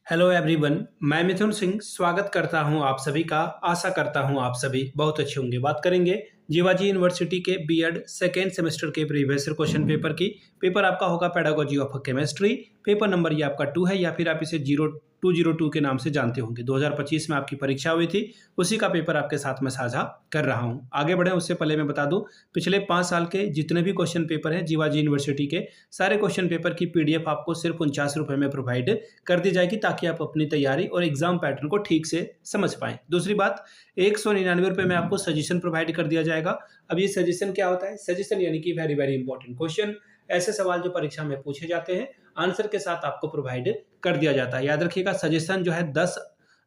Hello everyone, मैं मिथुन सिंह स्वागत करता हूं आप सभी का। आशा करता हूं आप सभी बहुत अच्छे होंगे। बात करेंगे जीवाजी यूनिवर्सिटी के बीएड सेकेंड सेमेस्टर के प्रीवियस ईयर क्वेश्चन पेपर की। पेपर आपका होगा pedagogy of chemistry. Paper number ये आपका 2 है या फिर आप इसे 0202 के नाम से जानते होंगे। 2025 में आपकी परीक्षा हुई थी, उसी का पेपर आपके साथ में साझा कर रहा हूं। आगे बढ़े उससे पहले मैं बता दूं, पिछले 5 साल के जितने भी क्वेश्चन पेपर हैं जीवाजी यूनिवर्सिटी के, सारे क्वेश्चन पेपर की पीडीएफ आपको सिर्फ 49 रुपए में प्रोवाइड कर दी जाएगी, ताकि आप अपनी तैयारी और एग्जाम पैटर्न को ठीक से समझ पाएं। दूसरी बात, 199 रुपए में आपको सजेशन प्रोवाइड कर दिया जाएगा। अब ये सजेशन क्या होता है? सजेशन यानी कि वेरी वेरी इंपॉर्टेंट क्वेश्चन, ऐसे सवाल जो परीक्षा में पूछे जाते हैं, आंसर के साथ आपको प्रोवाइड कर दिया जाता है। याद रखिएगा, सजेशन जो है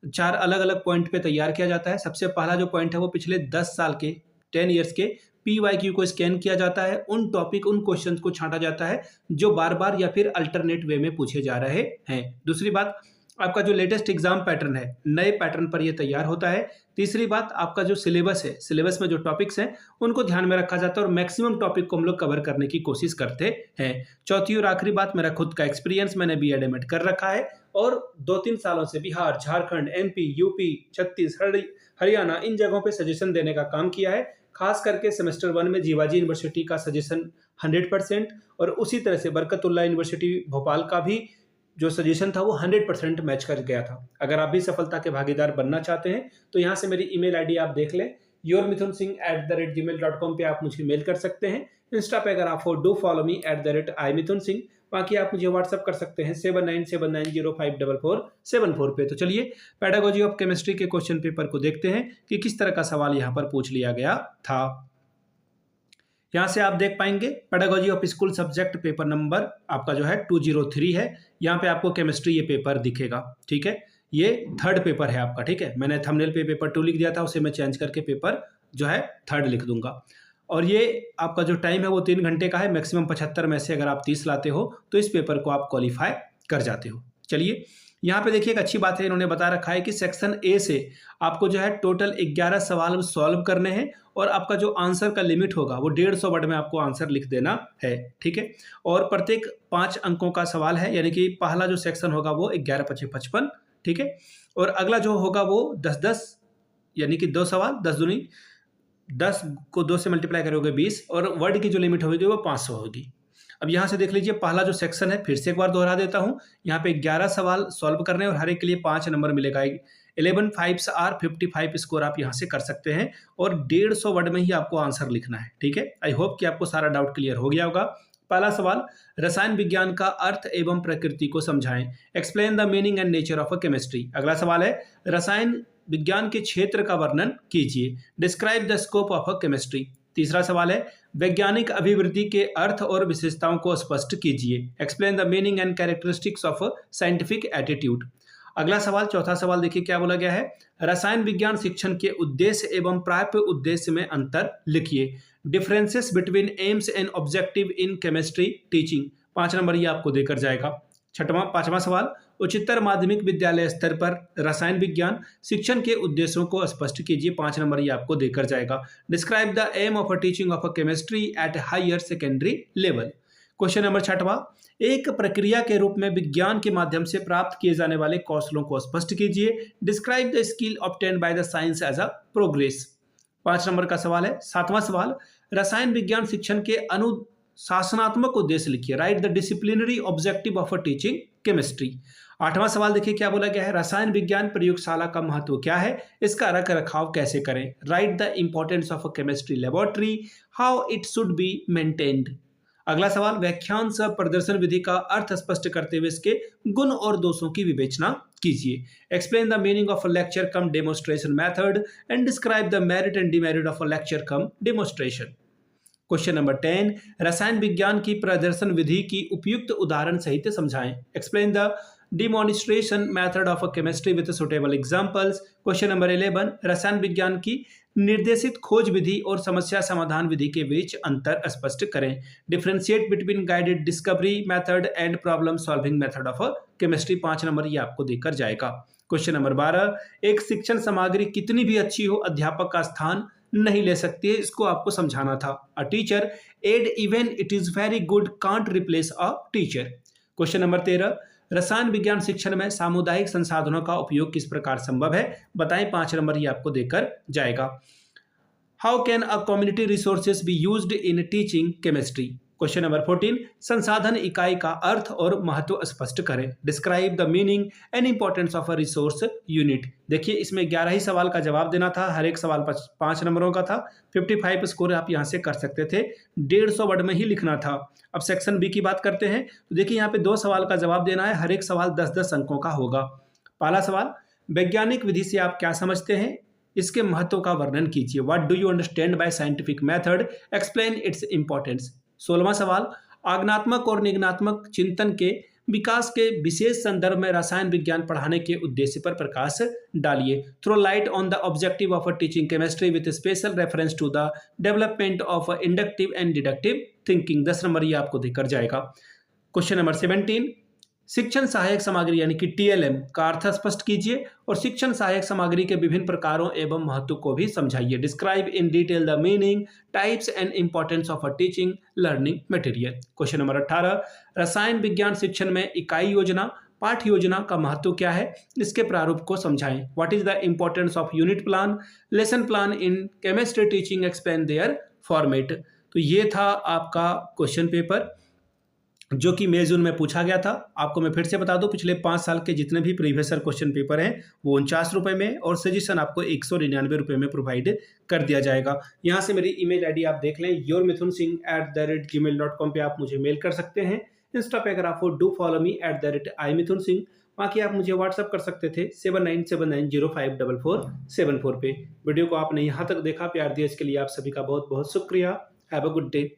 4 अलग अलग पॉइंट पे तैयार किया जाता है। सबसे पहला जो पॉइंट है वो पिछले 10 साल के 10 ईयर्स के PYQ को स्कैन किया जाता है। उन टॉपिक, उन क्वेश्चंस को छांटा जाता है जो बार बार या फिर अल्टरनेट वे में पूछे जा रहे हैं। दूसरी बात, आपका जो लेटेस्ट एग्जाम पैटर्न है, नए पैटर्न पर यह तैयार होता है। तीसरी बात, आपका जो सिलेबस है, सिलेबस में जो टॉपिक्स हैं उनको ध्यान में रखा जाता है और मैक्सिमम टॉपिक को हम लोग कवर करने की कोशिश करते हैं। चौथी और आखिरी बात, मेरा खुद का एक्सपीरियंस, मैंने बीएड एमएड कर रखा है और 2-3 सालों से बिहार, झारखंड, MP, UP, छत्तीसगढ़, हरियाणा, इन जगहों पे सजेशन देने का काम किया है। खास करके सेमेस्टर 1 में जीवाजी यूनिवर्सिटी का सजेशन 100% और उसी तरह से बरकतुल्लाह यूनिवर्सिटी भोपाल का भी जो सजेशन था वो 100% मैच कर गया था। अगर आप भी सफलता के भागीदार बनना चाहते हैं तो यहाँ से मेरी ईमेल आईडी आप देख लें, yourmithunsingh@gmail.com पे आप मुझे मेल कर सकते हैं। इंस्टा पे अगर आप हो, डू फॉलो मी @imithunsingh। बाकी आप मुझे व्हाट्सअप कर सकते हैं 7979054474 पे। तो चलिए पेडागोजी ऑफ केमिस्ट्री के क्वेश्चन पेपर को देखते हैं कि किस तरह का सवाल यहाँ पर पूछ लिया गया था। यहाँ से आप देख पाएंगे pedagogy of school subject paper number आपका जो है 203 है। यहाँ पे आपको केमिस्ट्री ये पेपर दिखेगा, ठीक है। ये थर्ड पेपर है आपका, ठीक है। मैंने थंबनेल पे पेपर 2 लिख दिया था, उसे मैं चेंज करके पेपर जो है थर्ड लिख दूंगा। और ये आपका जो टाइम है वो 3 घंटे का है। मैक्सिमम 75 में से अगर आप 30 लाते हो तो इस पेपर को आप क्वालिफाई कर जाते हो। चलिए यहाँ पे देखिए, एक अच्छी बात है, इन्होंने बता रखा है कि सेक्शन ए से आपको जो है टोटल 11 सवाल सॉल्व करने हैं और आपका जो आंसर का लिमिट होगा वो 150 वर्ड में आपको आंसर लिख देना है, ठीक है। और प्रत्येक 5 अंकों का सवाल है, यानी कि पहला जो सेक्शन होगा वो 11-5-55, ठीक है। और अगला जो होगा वो 10-10, यानी कि 2 सवाल, 10 दूनी 10 को 2 से मल्टीप्लाई करोगे 20, और वर्ड की जो लिमिट होगी वो 500 होगी। अब यहाँ से देख लीजिए, पहला जो सेक्शन है, फिर से एक बार दोहरा देता हूँ, यहाँ पे 11 सवाल सॉल्व करने और हर एक के लिए 5 नंबर मिलेगा। 11 5s are 55 स्कोर आप यहाँ से कर सकते हैं और 150 वर्ड में ही आपको आंसर लिखना है, ठीक है। आई होप कि आपको सारा डाउट क्लियर हो गया होगा। पहला सवाल, रसायन विज्ञान का अर्थ एवं प्रकृति को समझाएं। Explain the meaning and nature of a chemistry. अगला सवाल है, रसायन विज्ञान के क्षेत्र का वर्णन कीजिए। Describe the scope of a chemistry. तीसरा सवाल है, वैज्ञानिक अभिवृद्धि के अर्थ और विशेषताओं को स्पष्ट कीजिए। Explain the meaning and characteristics of scientific attitude. अगला सवाल, चौथा सवाल देखिए क्या बोला गया है, रसायन विज्ञान शिक्षण के उद्देश्य एवं प्राप्य उद्देश्य में अंतर लिखिए। Differences between AIIMS and objective in chemistry teaching. 5 number ये आपको देकर जाएगा। पांचवा सवाल, उच्चतर माध्यमिक विद्यालय स्तर पर रसायन विज्ञान शिक्षण के उद्देश्यों को स्पष्ट कीजिए। 5 नंबर ये आपको देकर जाएगा। Describe the aim of a teaching of a chemistry at higher secondary level. Question number 6वां, एक प्रक्रिया के रूप में विज्ञान के माध्यम से प्राप्त किए जाने वाले कौशलों को स्पष्ट कीजिए। Describe the skill obtained by the science as a progress. 5 number का सवाल है। 7वां सवाल, रसायन विज्ञान शिक्षण के अनुशासनात्मक उद्देश्य लिखिए। Write the disciplinary objective of a teaching chemistry. 8वां सवाल देखिए क्या बोला गया है, रसायन विज्ञान प्रयोगशाला का महत्व क्या है, इसका रख रखाव कैसे करें। Right the importance of a chemistry laboratory, how it should be maintained. अगला सवाल, व्याख्यान सह प्रदर्शन विधि का अर्थ स्पष्ट करते हुए इसके गुण और दोषों की विवेचना कीजिए। Explain the meaning of a lecture come demonstration method and describe the merit and demerit of a lecture come demonstration. Question number 10, रसायन विज्ञान की प्रदर्शन विधि की उपयुक्त उदाहरण सहित समझाएं। Explain the demonstration method of a chemistry with suitable examples. Question number 11, रसायन विज्ञान की निर्देशित खोज विधि और समस्या समाधान विधि के बीच अंतर स्पष्ट करें। Differentiate between guided discovery method and problem solving method of chemistry. 5 number ये आपको देकर जाएगा। क्वेश्चन नंबर 12, एक शिक्षण सामग्री कितनी भी अच्छी हो अध्यापक का स्थान नहीं ले सकती है, इसको आपको समझाना था। A teacher aid even it is very good can't replace a teacher. Question number 13, रसायन विज्ञान शिक्षण में सामुदायिक संसाधनों का उपयोग किस प्रकार संभव है, बताएं। 5 नंबर ये आपको देकर जाएगा। How can a community resources be used in teaching chemistry. Question number 14, संसाधन इकाई का अर्थ और महत्व स्पष्ट करें। Describe the meaning and importance of a resource unit. देखिए इसमें 11 ही सवाल का जवाब देना था, हर एक सवाल 5 नंबरों का था। 55 स्कोर आप यहाँ से कर सकते थे, 150 वर्ड में ही लिखना था। अब सेक्शन बी की बात करते हैं, तो देखिए यहाँ पे 2 सवाल का जवाब देना है, हर एक सवाल 10-10 अंकों का होगा। पहला सवाल, वैज्ञानिक विधि से आप क्या समझते हैं, इसके महत्व का वर्णन कीजिए। What do you understand by scientific method, explain its importance. 16वां सवाल, आगनात्मक और निगनात्मक चिंतन के विकास के विशेष संदर्भ में रसायन विज्ञान पढ़ाने के उद्देश्य पर प्रकाश डालिए। Throw light on the objective of teaching chemistry with special reference to the development of inductive and deductive thinking. 10 number ये आपको देकर जाएगा। क्वेश्चन नंबर 17, शिक्षण सहायक सामग्री यानी कि TLM का अर्थ स्पष्ट कीजिए और शिक्षण सहायक सामग्री के विभिन्न प्रकारों एवं महत्व को भी समझाइए। Describe in detail the meaning, types and importance of a teaching learning material. Question number 18, रसायन विज्ञान शिक्षण में इकाई योजना, पाठ योजना का महत्व क्या है, इसके प्रारूप को समझाएं। What is the importance of unit plan, lesson plan in chemistry teaching, explain their format. तो ये था आपका क्वेश्चन पेपर जो कि मई जून में पूछा गया था। आपको मैं फिर से बता दूं, पिछले 5 साल के जितने भी प्रीवियस ईयर क्वेश्चन पेपर हैं वो 49 रुपये में और सजेशन आपको 199 रुपये में प्रोवाइड कर दिया जाएगा। यहाँ से मेरी ईमेल आईडी आप देख लें, yourmithunsingh@gmail.com पे आप मुझे मेल कर सकते हैं। इंस्टा पे अगर आप हो डू फॉलो मी @imithunsingh। बाकी आप मुझे व्हाट्सअप कर सकते थे 7979054474 पे। वीडियो को आपने यहाँ तक देखा, प्यार दिया, इसके लिए आप सभी का बहुत बहुत शुक्रिया। Have a good day.